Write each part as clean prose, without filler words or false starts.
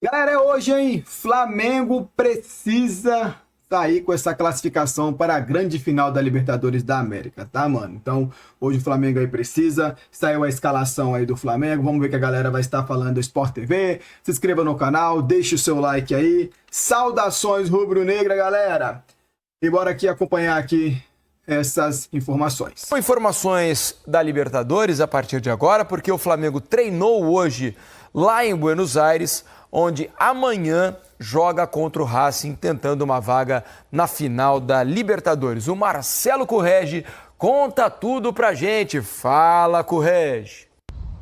Galera, é hoje, hein? Flamengo precisa sair com essa classificação para a grande final da Libertadores da América, tá, mano? Então, hoje o Flamengo aí precisa. Saiu a escalação aí do Flamengo. Vamos ver o que a galera vai estar falando do Sport TV. Se inscreva no canal, deixe o seu like aí. Saudações rubro-negra, galera! E bora aqui acompanhar aqui essas informações. Com informações da Libertadores a partir de agora, porque o Flamengo treinou hoje lá em Buenos Aires, onde amanhã joga contra o Racing, tentando uma vaga na final da Libertadores. O Marcelo Correge conta tudo pra gente. Fala, Correge.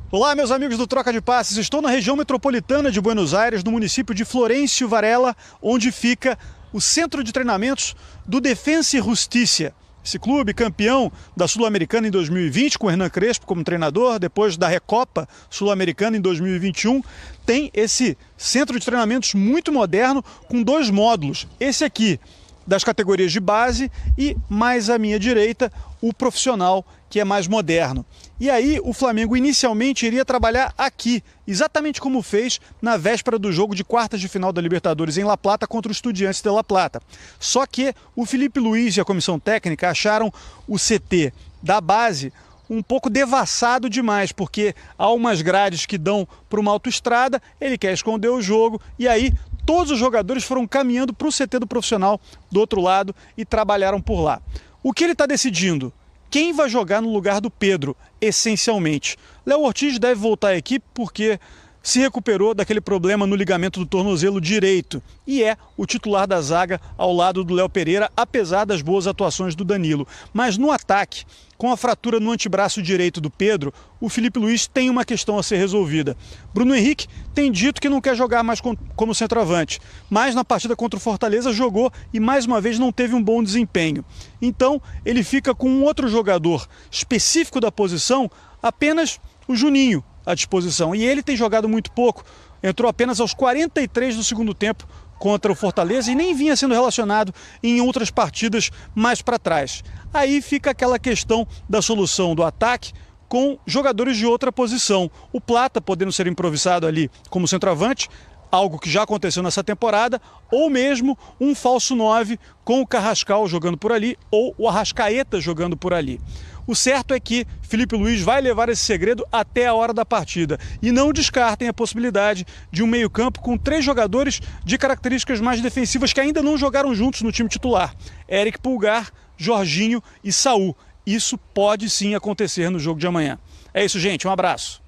Olá, meus amigos do Troca de Passes. Estou na região metropolitana de Buenos Aires, no município de Florencio Varela, onde fica o centro de treinamentos do Defensa e Justiça. Esse clube, campeão da Sul-Americana em 2020, com o Hernan Crespo como treinador, depois da Recopa Sul-Americana em 2021, tem esse centro de treinamentos muito moderno, com 2 módulos. Esse aqui, das categorias de base, e mais à minha direita, o profissional, que é mais moderno. E aí o Flamengo inicialmente iria trabalhar aqui, exatamente como fez na véspera do jogo de quartas de final da Libertadores em La Plata contra o Estudiantes de La Plata. Só que o Felipe Luiz e a comissão técnica acharam o CT da base um pouco devassado demais, porque há umas grades que dão para uma autoestrada, ele quer esconder o jogo, e aí todos os jogadores foram caminhando para o CT do profissional do outro lado e trabalharam por lá. O que ele está decidindo? Quem vai jogar no lugar do Pedro, essencialmente? Léo Ortiz deve voltar à equipe porque se recuperou daquele problema no ligamento do tornozelo direito e é o titular da zaga ao lado do Léo Pereira, apesar das boas atuações do Danilo. Mas no ataque, com a fratura no antebraço direito do Pedro, o Felipe Luiz tem uma questão a ser resolvida. Bruno Henrique tem dito que não quer jogar mais como centroavante, mas na partida contra o Fortaleza jogou e mais uma vez não teve um bom desempenho. Então ele fica com um outro jogador específico da posição, apenas o Juninho à disposição. E ele tem jogado muito pouco, entrou apenas aos 43 do segundo tempo contra o Fortaleza e nem vinha sendo relacionado em outras partidas mais para trás. Aí fica aquela questão da solução do ataque com jogadores de outra posição. O Plata podendo ser improvisado ali como centroavante, algo que já aconteceu nessa temporada, ou mesmo um falso 9 com o Carrascal jogando por ali, ou o Arrascaeta jogando por ali. O certo é que Felipe Luiz vai levar esse segredo até a hora da partida. E não descartem a possibilidade de um meio-campo com 3 jogadores de características mais defensivas que ainda não jogaram juntos no time titular. Eric Pulgar, Jorginho e Saul. Isso pode sim acontecer no jogo de amanhã. É isso, gente. Um abraço.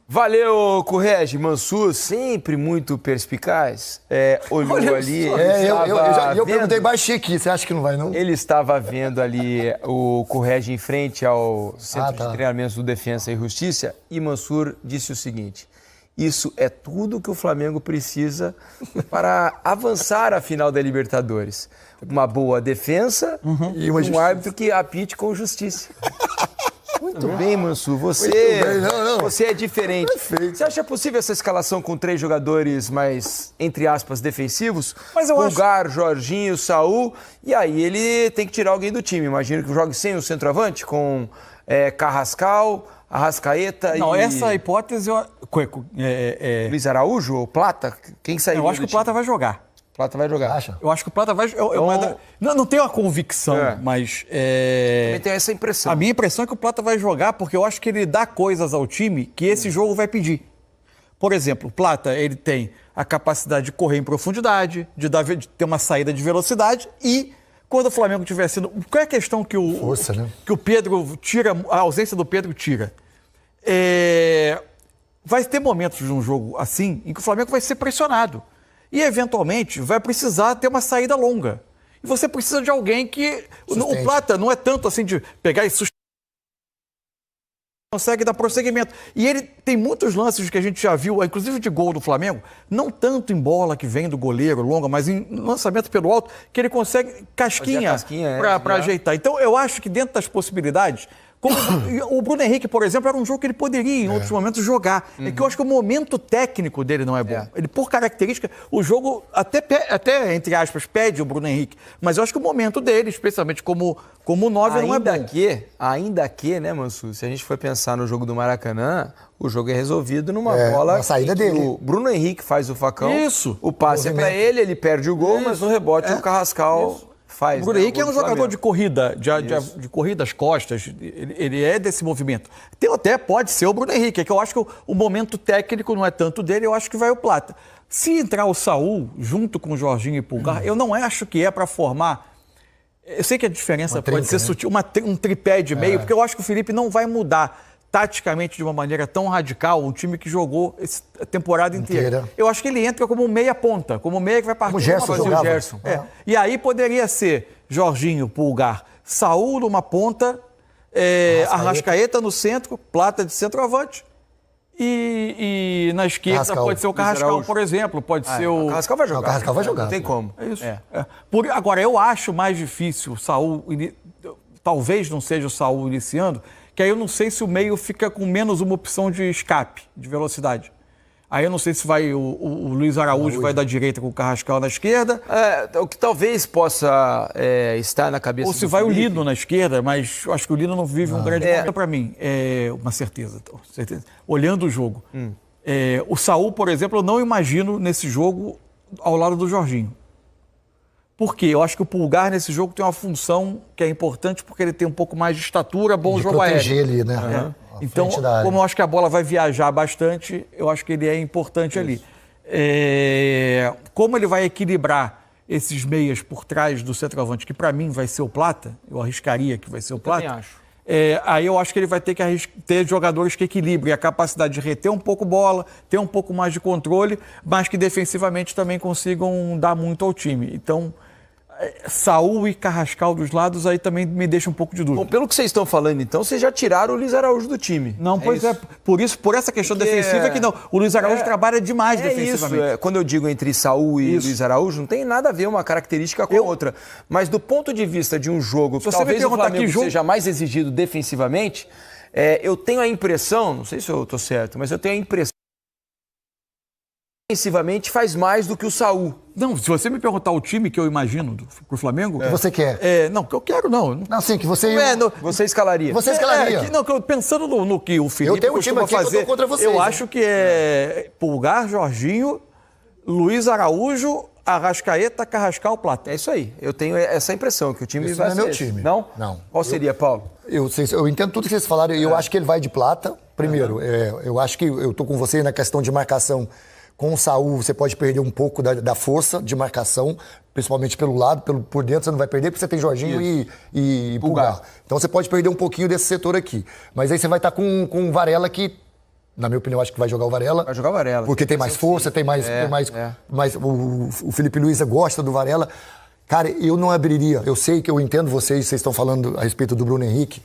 Valeu, Correge. Mansur, sempre muito perspicaz. Olhou ali. Eu perguntei baixinho aqui, você acha que não vai, não? Ele estava vendo ali o Correge em frente ao Centro de Treinamentos do Defensa e Justiça e Mansur disse o seguinte: isso é tudo que o Flamengo precisa para avançar à final da Libertadores. Uma boa defesa e um árbitro que apite com justiça. Muito bem, Mansur. Você é diferente. Perfeito. Você acha possível essa escalação com 3 jogadores mais, entre aspas, defensivos? Pulgar, Jorginho, Saul. E aí ele tem que tirar alguém do time. Imagino que jogue sem o centroavante, com Carrascal, Arrascaeta Não, essa hipótese... Luiz Araújo ou Plata? Quem saiu? Eu acho que o Plata vai jogar. Plata vai jogar. Acha? Eu acho que o Plata vai... Não tenho a convicção, mas... Também tenho essa impressão. A minha impressão é que o Plata vai jogar porque eu acho que ele dá coisas ao time que esse jogo vai pedir. Por exemplo, o Plata, ele tem a capacidade de correr em profundidade, de ter uma saída de velocidade e quando o Flamengo tiver sido... Qual é a questão que Força, né? que o Pedro tira, a ausência do Pedro tira? Vai ter momentos de um jogo assim em que o Flamengo vai ser pressionado. E, eventualmente, vai precisar ter uma saída longa. E você precisa de alguém que... O Plata não é tanto assim de pegar e consegue dar prosseguimento. E ele tem muitos lances que a gente já viu, inclusive de gol do Flamengo, não tanto em bola que vem do goleiro, longa, mas em lançamento pelo alto, que ele consegue casquinha para ajeitar. Então, eu acho que dentro das possibilidades, O Bruno Henrique, por exemplo, era um jogo que ele poderia, em outros momentos, jogar. É que eu acho que o momento técnico dele não é bom. Ele, por característica, o jogo até, entre aspas, pede o Bruno Henrique. Mas eu acho que o momento dele, especialmente como 9, não é bom. Ainda que, né, Mansur, se a gente for pensar no jogo do Maracanã, o jogo é resolvido numa bola... Na saída dele. O Bruno Henrique faz o facão. Isso. O passe é pra ele perde o gol, mas no rebote o Carrascal... Faz, o Bruno Henrique é um jogador de corrida, de corrida às costas, ele é desse movimento. Até pode ser o Bruno Henrique, é que eu acho que o momento técnico não é tanto dele, eu acho que vai o Plata. Se entrar o Saul junto com o Jorginho e Pulgar, eu não acho que é para formar... Eu sei que a diferença pode ser sutil, um tripé de meio, porque eu acho que o Felipe não vai mudar taticamente de uma maneira tão radical um time que jogou a temporada inteira. Eu acho que ele entra como meia ponta, como meia que vai partir o Gerson. E aí poderia ser Jorginho, Pulgar, Saul numa ponta, Arrascaeta no centro, Plata de centroavante. E na esquerda Carrascal. Pode ser o Carrascal, por exemplo. Pode ser o Carrascal vai jogar. O Carrascal vai jogar. Não tem como. É isso. Agora, eu acho mais difícil o Saul... Talvez não seja o Saul iniciando, que aí eu não sei se o meio fica com menos uma opção de escape, de velocidade. Aí eu não sei se vai o Luiz Araújo vai da direita com o Carrascal na esquerda. O que talvez possa estar na cabeça ou se vai Felipe. O Lino na esquerda, mas eu acho que o Lino não vive um grande ponto para mim. É uma certeza. Olhando o jogo. O Saul, por exemplo, eu não imagino nesse jogo ao lado do Jorginho. Por quê? Eu acho que o Pulgar nesse jogo tem uma função que é importante porque ele tem um pouco mais de estatura, bom jogo aéreo. Proteger ele, né? Então, como eu acho que a bola vai viajar bastante, eu acho que ele é importante ali. Como ele vai equilibrar esses meias por trás do centroavante, que para mim vai ser o Plata, eu arriscaria que vai ser o Plata. Eu também acho. Aí eu acho que ele vai ter que ter jogadores que equilibrem a capacidade de reter um pouco bola, ter um pouco mais de controle, mas que defensivamente também consigam dar muito ao time. Então, Saul e Carrascal dos lados aí também me deixa um pouco de dúvida. Bom, pelo que vocês estão falando, então, vocês já tiraram o Luiz Araújo do time. Não, por essa questão defensiva que não. O Luiz Araújo trabalha demais defensivamente. Isso. Quando eu digo entre Saul e Luiz Araújo, não tem nada a ver uma característica com a outra. Mas do ponto de vista de um jogo que talvez o Flamengo seja mais exigido defensivamente, eu tenho a impressão, não sei se eu estou certo, mas eu tenho a impressão que defensivamente faz mais do que o Saul. Não, se você me perguntar o time que eu imagino pro Flamengo... Que você quer? Não, que eu quero, não. Não, sim, que você... Você escalaria. Você escalaria. Pensando no que o Felipe costuma fazer, eu contra vocês, eu acho que é Pulgar, Jorginho, Luiz Araújo, Arrascaeta, Carrascal, Plata. É isso aí. Eu tenho essa impressão, que o time vai ser não é meu time. Não? Não. Qual seria, Paulo? Eu entendo tudo que vocês falaram e eu acho que ele vai de Plata. Primeiro, eu acho que eu tô com você na questão de marcação. Com o Saul, você pode perder um pouco da força de marcação, principalmente pelo lado, por dentro você não vai perder, porque você tem Jorginho e Pulgar. Então você pode perder um pouquinho desse setor aqui. Mas aí você vai estar com o Varela, que, na minha opinião, acho que vai jogar o Varela. Vai jogar o Varela. Porque tem mais força, tem mais... O Felipe Luiz gosta do Varela. Cara, eu não abriria... Eu sei que eu entendo vocês estão falando a respeito do Bruno Henrique.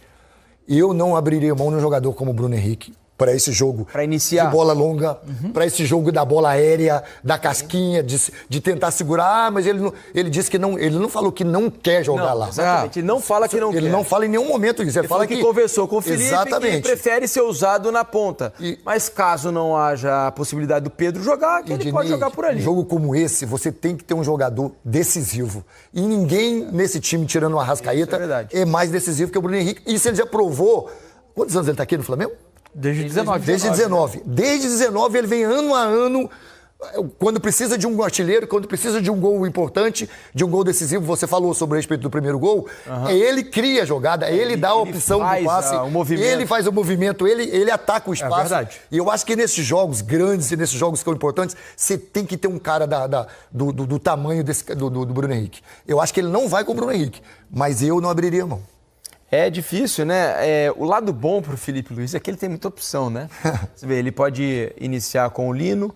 Eu não abriria mão num jogador como o Bruno Henrique. Para esse jogo iniciar. De bola longa, para esse jogo da bola aérea, da casquinha, de tentar segurar, mas ele disse que não, ele não falou que não quer jogar lá. Exatamente, ele não fala que não quer. Ele não fala em nenhum momento isso, ele fala que conversou com o Felipe, exatamente. Que prefere ser usado na ponta. Mas caso não haja a possibilidade do Pedro jogar, ele pode jogar por ali. Um jogo como esse, você tem que ter um jogador decisivo. E ninguém nesse time, tirando o Arrascaeta, é mais decisivo que o Bruno Henrique. Isso ele já provou. Quantos anos ele está aqui no Flamengo? Desde 19. Desde 19. Desde 19 ele vem ano a ano, quando precisa de um artilheiro, quando precisa de um gol importante, de um gol decisivo. Você falou sobre o respeito do primeiro gol. Ele cria a jogada, ele dá a opção do passe, ele faz o movimento, ele ataca o espaço. Verdade. E eu acho que nesses jogos grandes e nesses jogos que são importantes, você tem que ter um cara do tamanho do Bruno Henrique. Eu acho que ele não vai com o Bruno Henrique, mas eu não abriria mão. É difícil, né? O lado bom pro Felipe Luiz é que ele tem muita opção, né? Você vê, ele pode iniciar com o Lino.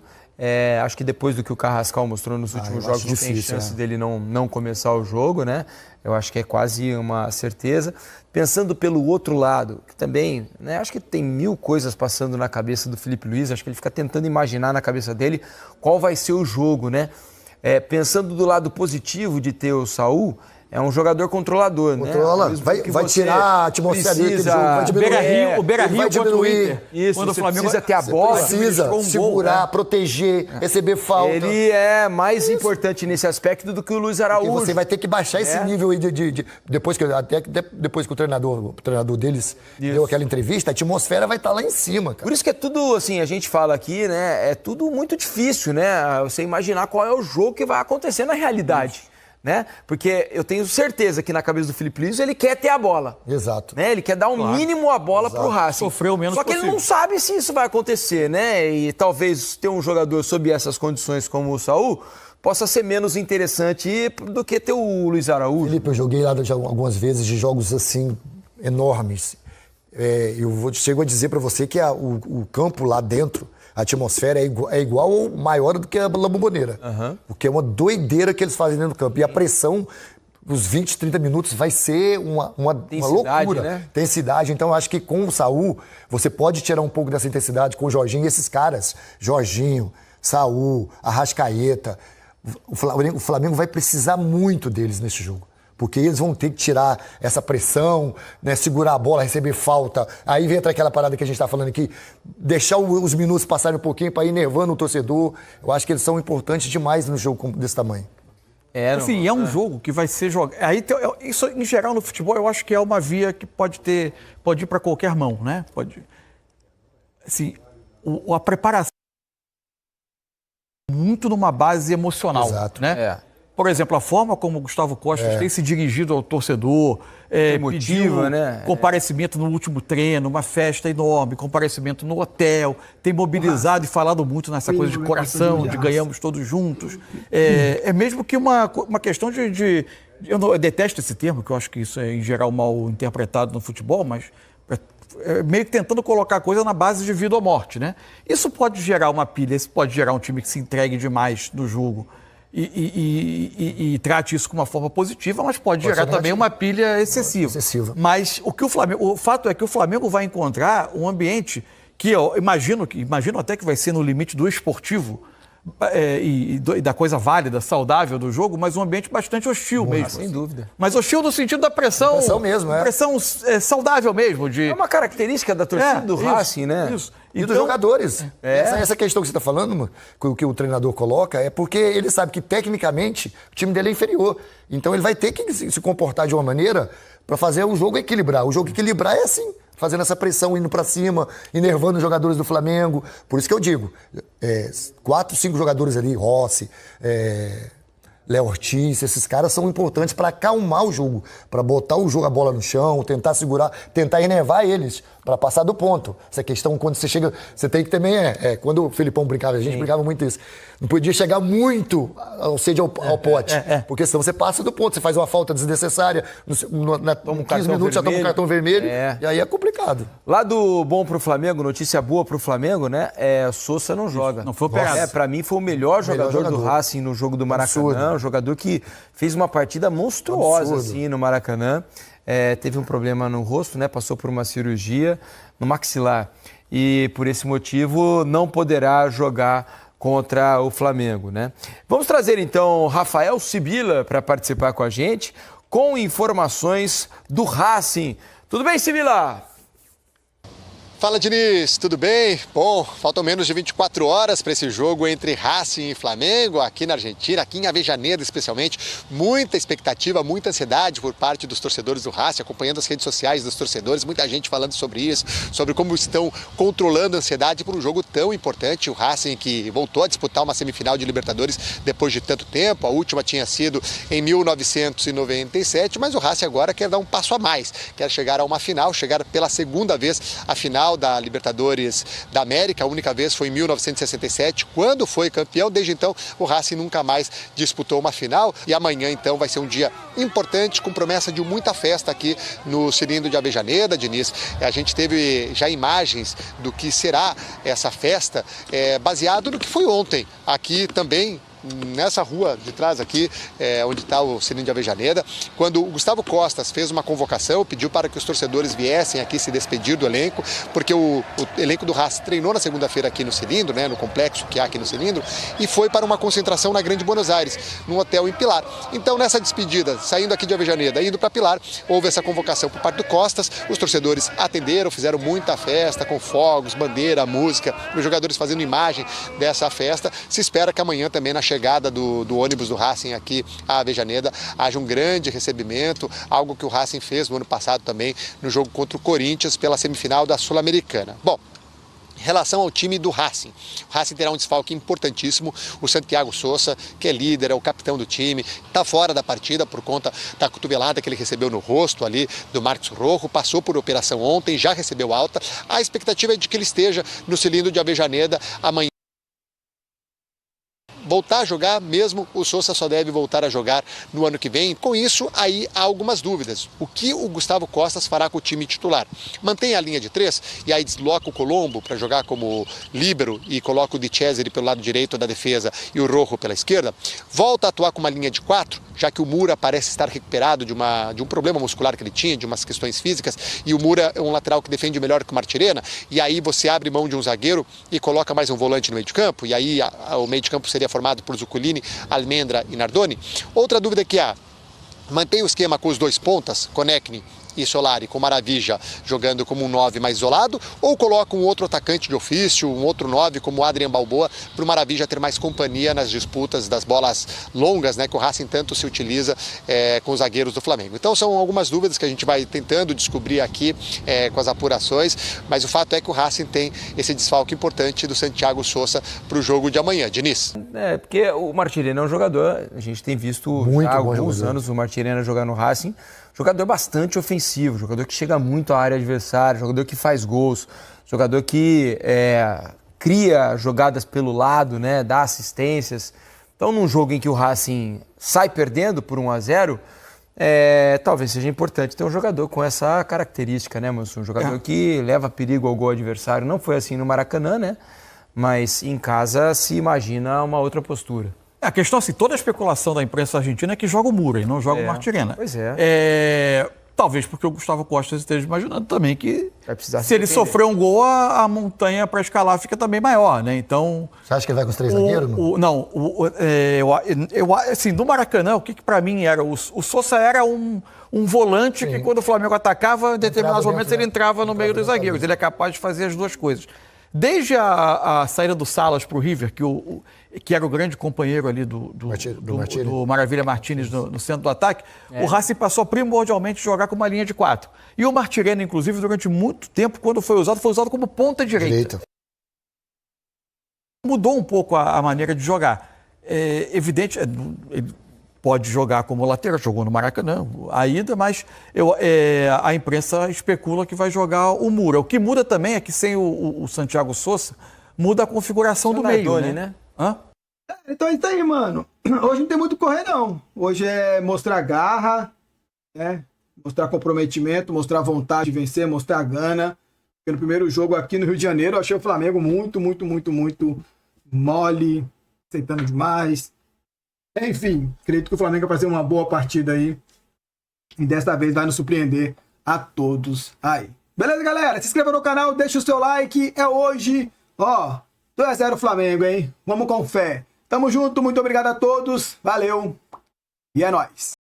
Acho que depois do que o Carrascal mostrou nos últimos jogos, não tem chance dele não começar o jogo, né? Eu acho que é quase uma certeza. Pensando pelo outro lado, que também, né? Acho que tem mil coisas passando na cabeça do Felipe Luiz. Acho que ele fica tentando imaginar na cabeça dele qual vai ser o jogo, né? Pensando do lado positivo de ter o Saul, é um jogador controlador, Controla, né? vai tirar a atmosfera dele, vai diminuir. O Beira-Rio contra o Inter. Isso, quando o Flamengo precisa ter a bola. Precisa segurar, proteger, receber falta. Ele é mais importante nesse aspecto do que o Luiz Araújo. Porque você vai ter que baixar esse nível aí depois que o treinador deles deu aquela entrevista, a atmosfera vai estar lá em cima, cara. Por isso que é tudo, assim, a gente fala aqui, né? É tudo muito difícil, né? Você imaginar qual é o jogo que vai acontecer na realidade. Né? Porque eu tenho certeza que na cabeça do Filipe Luiz ele quer ter a bola. Exato. Né? Ele quer dar mínimo a bola pro Racing. Sofreu menos Só que possível. ele não sabe se isso vai acontecer, né? E talvez ter um jogador sob essas condições como o Saul possa ser menos interessante do que ter o Luiz Araújo. Felipe, eu joguei lá algumas vezes de jogos assim enormes. Chego a dizer para você que o campo lá dentro, a atmosfera é igual ou maior do que a La Bombonera. Porque é uma doideira que eles fazem dentro do campo. E a pressão, os 20, 30 minutos, vai ser uma loucura. Né? Intensidade. Então, eu acho que com o Saul, você pode tirar um pouco dessa intensidade com o Jorginho. E esses caras, Jorginho, Saul, Arrascaeta, o Flamengo vai precisar muito deles nesse jogo. Porque eles vão ter que tirar essa pressão, né, segurar a bola, receber falta. Aí entra aquela parada que a gente está falando aqui, deixar os minutos passarem um pouquinho para ir nervando o torcedor. Eu acho que eles são importantes demais no jogo desse tamanho. Assim, é um jogo que vai ser jogado. Isso, em geral, no futebol, eu acho que é uma via que pode ir para qualquer mão, né? Assim, a preparação muito numa base emocional. Exato. Né? Por exemplo, a forma como o Gustavo Costa tem se dirigido ao torcedor, pediu comparecimento no último treino, uma festa enorme, comparecimento no hotel, tem mobilizado e falado muito nessa coisa de coração, de ganhamos todos juntos. É mesmo que uma questão eu detesto esse termo, que eu acho que isso é, em geral, mal interpretado no futebol, mas meio que tentando colocar a coisa na base de vida ou morte, né? Isso pode gerar uma pilha, isso pode gerar um time que se entregue demais no jogo e trate isso com uma forma positiva, mas pode gerar também uma pilha excessiva. Mas o fato é que o Flamengo vai encontrar um ambiente que eu imagino até que vai ser no limite do esportivo e da coisa válida, saudável do jogo, mas um ambiente bastante hostil mesmo. Sem dúvida. Mas hostil no sentido da pressão. Pressão mesmo, Pressão saudável mesmo. É uma característica da torcida do Racing, né? Isso. E dos jogadores. Essa questão que você está falando, mano, que o treinador coloca, é porque ele sabe que, tecnicamente, o time dele é inferior. Então, ele vai ter que se comportar de uma maneira para fazer o jogo equilibrar. O jogo equilibrar é assim, fazendo essa pressão, indo para cima, enervando os jogadores do Flamengo. Por isso que eu digo, 4, 5 jogadores ali, Rossi, Léo Ortiz, esses caras são importantes para acalmar o jogo, para botar a bola no chão, tentar segurar, tentar enervar eles, para passar do ponto. Essa questão, quando você chega, você tem que também, quando o Felipão brincava, a gente brincava muito isso, não podia chegar muito ao pote, porque senão você passa do ponto, você faz uma falta desnecessária, em 15 minutos já toma um cartão vermelho, e aí é complicado. Lá do bom pro Flamengo, notícia boa pro Flamengo, né? Sousa não joga. Não foi operado. Pra mim foi o melhor jogador do Racing no jogo do Maracanã, um jogador que fez uma partida monstruosa assim, no Maracanã. Teve um problema no rosto, né? Passou por uma cirurgia no maxilar e por esse motivo não poderá jogar contra o Flamengo, né? Vamos trazer então Rafael Sibila para participar com a gente com informações do Racing. Tudo bem, Sibila? Fala, Diniz, tudo bem? Bom, faltam menos de 24 horas para esse jogo entre Racing e Flamengo, aqui na Argentina, aqui em Avejaneira especialmente. Muita expectativa, muita ansiedade por parte dos torcedores do Racing, acompanhando as redes sociais dos torcedores, muita gente falando sobre isso, sobre como estão controlando a ansiedade por um jogo tão importante. O Racing que voltou a disputar uma semifinal de Libertadores depois de tanto tempo, a última tinha sido em 1997, mas o Racing agora quer dar um passo a mais, quer chegar a uma final, chegar pela segunda vez à final da Libertadores da América. A única vez foi em 1967, quando foi campeão. Desde então, o Racing nunca mais disputou uma final. E amanhã, então, vai ser um dia importante, com promessa de muita festa aqui no Cilindro de Avejaneira, Diniz. A gente teve já imagens do que será essa festa, baseado no que foi ontem, aqui também nessa rua de trás aqui, onde está o Cilindro de Avejaneda, quando o Gustavo Costas fez uma convocação, pediu para que os torcedores viessem aqui se despedir do elenco, porque o elenco do Racing treinou na segunda-feira aqui no Cilindro, né, no complexo que há aqui no Cilindro, e foi para uma concentração na Grande Buenos Aires, num hotel em Pilar. Então, nessa despedida, saindo aqui de Avejaneda, indo para Pilar, houve essa convocação por parte do Costas, os torcedores atenderam, fizeram muita festa com fogos, bandeira, música, os jogadores fazendo imagem dessa festa. Se espera que amanhã também, na chegada do ônibus do Racing aqui à Avejaneda, haja um grande recebimento, algo que o Racing fez no ano passado também no jogo contra o Corinthians pela semifinal da Sul-Americana. Bom, em relação ao time do Racing, o Racing terá um desfalque importantíssimo, o Santiago Sousa, que é líder, é o capitão do time, está fora da partida por conta da cotovelada que ele recebeu no rosto ali do Marcos Rojo, passou por operação ontem, já recebeu alta, a expectativa é de que ele esteja no Cilindro de Avejaneda amanhã. Voltar a jogar, mesmo o Sousa só deve voltar a jogar no ano que vem. Com isso, aí há algumas dúvidas. O que o Gustavo Costas fará com o time titular? Mantém a linha de 3 e aí desloca o Colombo para jogar como líbero e coloca o Di Cesare pelo lado direito da defesa e o Rojo pela esquerda? Volta a atuar com uma linha de 4, já que o Moura parece estar recuperado de um problema muscular que ele tinha, de umas questões físicas, e o Moura é um lateral que defende melhor que o Martirena, e aí você abre mão de um zagueiro e coloca mais um volante no meio de campo, e aí o meio de campo seria formado por Zuculini, Almendra e Nardoni. Outra dúvida que há, mantém o esquema com os dois pontas, Konechny e Solari, com Maravilla jogando como um 9 mais isolado, ou coloca um outro atacante de ofício, um outro 9 como o Adrian Balboa, para o Maravilla ter mais companhia nas disputas das bolas longas, né, que o Racing tanto se utiliza com os zagueiros do Flamengo. Então são algumas dúvidas que a gente vai tentando descobrir aqui com as apurações, mas o fato é que o Racing tem esse desfalque importante do Santiago Sousa para o jogo de amanhã. Diniz? Porque o Martirena é um jogador, a gente tem visto muito há alguns anos o Martirena jogar no Racing, jogador bastante ofensivo, jogador que chega muito à área adversária, jogador que faz gols, jogador que cria jogadas pelo lado, né, dá assistências. Então, num jogo em que o Racing sai perdendo por 1-0, talvez seja importante ter um jogador com essa característica, né, Manso? Um jogador que leva perigo ao gol adversário. Não foi assim no Maracanã, né? Mas em casa se imagina uma outra postura. A questão, assim, toda a especulação da imprensa argentina é que joga o Moura e não joga o Martirena. Pois é. Talvez porque o Gustavo Costa esteja imaginando também que se ele defender. Sofrer um gol, a montanha para escalar fica também maior, né? Então... Você acha que ele vai com os 3 zagueiros? Assim, do Maracanã, o que para mim era? O Sousa era um volante que quando o Flamengo atacava, em determinados momentos ele entrava no meio dos zagueiros. Ele é capaz de fazer as duas coisas. Desde a saída do Salas para o River, que era o grande companheiro ali do Maravilha Martínez no centro do ataque, o Racing passou primordialmente a jogar com uma linha de 4. E o Martirena, inclusive, durante muito tempo, quando foi usado como ponta direita. Mudou um pouco a maneira de jogar. É evidente, ele pode jogar como lateral, jogou no Maracanã, a ida, mas a imprensa especula que vai jogar o Moura. O que muda também é que sem o Santiago Sousa, muda a configuração do meio, né? Hã? Então é isso aí, mano. Hoje não tem muito correr, não. Hoje é mostrar garra, né? Mostrar comprometimento, mostrar vontade de vencer, mostrar gana. Porque no primeiro jogo aqui no Rio de Janeiro, eu achei o Flamengo muito mole, aceitando demais. Enfim, acredito que o Flamengo vai fazer uma boa partida aí. E desta vez vai nos surpreender a todos aí. Beleza, galera? Se inscreva no canal, deixa o seu like. É hoje, 2-0 Flamengo, hein? Vamos com fé. Tamo junto, muito obrigado a todos. Valeu. E é nóis.